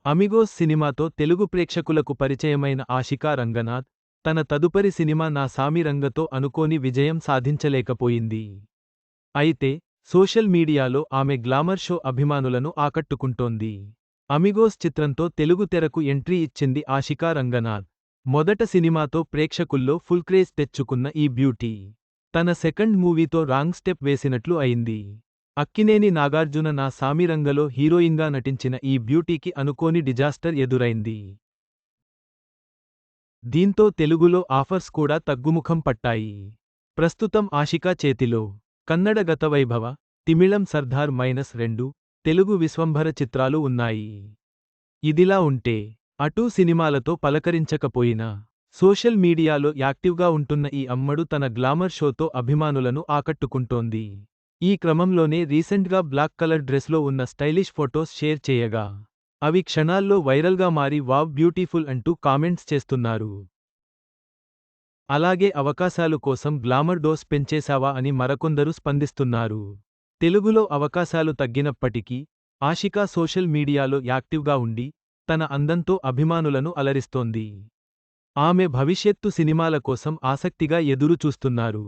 Amigos సినిమాతో తెలుగు ప్రేక్షకులకు పరిచయమైన ఆషికా రంగనాథ్, తన తదుపరి సినిమా నా సామిరంగతో అనుకోని విజయం సాధించలేకపోయింది. అయితే, సోషల్ మీడియాలో ఆమె గ్లామర్ షో అభిమానులను ఆకట్టుకుంటోంది. అమిగోస్ చిత్రంతో తెలుగు తెరకు ఎంట్రీ ఇచ్చింది ఆషికా రంగనాథ్. మొదట సినిమాతో ప్రేక్షకుల్లో ఫుల్ క్రేజ్ తెచ్చుకున్న ఈ బ్యూటీ, తన సెకండ్ మూవీతో రాంగ్ స్టెప్ వేసినట్లు అయింది. అక్కినేని నాగార్జున నా సామిరంగలో హీరోయిన్గా నటించిన ఈ బ్యూటీకి అనుకోని డిజాస్టర్ ఎదురైంది. దీంతో తెలుగులో ఆఫర్స్ కూడా తగ్గుముఖం పట్టాయి. ప్రస్తుతం ఆషికా చేతిలో కన్నడ గతవైభవ, తిమిళం సర్దార్ -2 తెలుగు విశ్వంభర చిత్రాలు ఉన్నాయి. ఇదిలా ఉంటే, అటూ సినిమాలతో పలకరించకపోయినా, సోషల్ మీడియాలో యాక్టివ్గా ఉంటున్న ఈ అమ్మడు తన గ్లామర్ షోతో అభిమానులను ఆకట్టుకుంటోంది. ఈ క్రమంలోనే రీసెంట్గా బ్లాక్ కలర్ డ్రెస్లో ఉన్న స్టైలిష్ ఫొటోస్ షేర్ చేయగా, అవి క్షణాల్లో వైరల్గా మారి వావ్ బ్యూటిఫుల్ అంటూ కామెంట్స్ చేస్తున్నారు. అలాగే అవకాశాలు కోసం గ్లామర్ డోస్ పెంచేశావా అని మరకొందరు స్పందిస్తున్నారు. తెలుగులో అవకాశాలు తగ్గినప్పటికీ, ఆషికా సోషల్ మీడియాలో యాక్టివ్గా ఉండి, తన అందంతో అభిమానులను అలరిస్తోంది. ఆమె భవిష్యత్తు సినిమాల కోసం ఆసక్తిగా ఎదురు చూస్తున్నారు.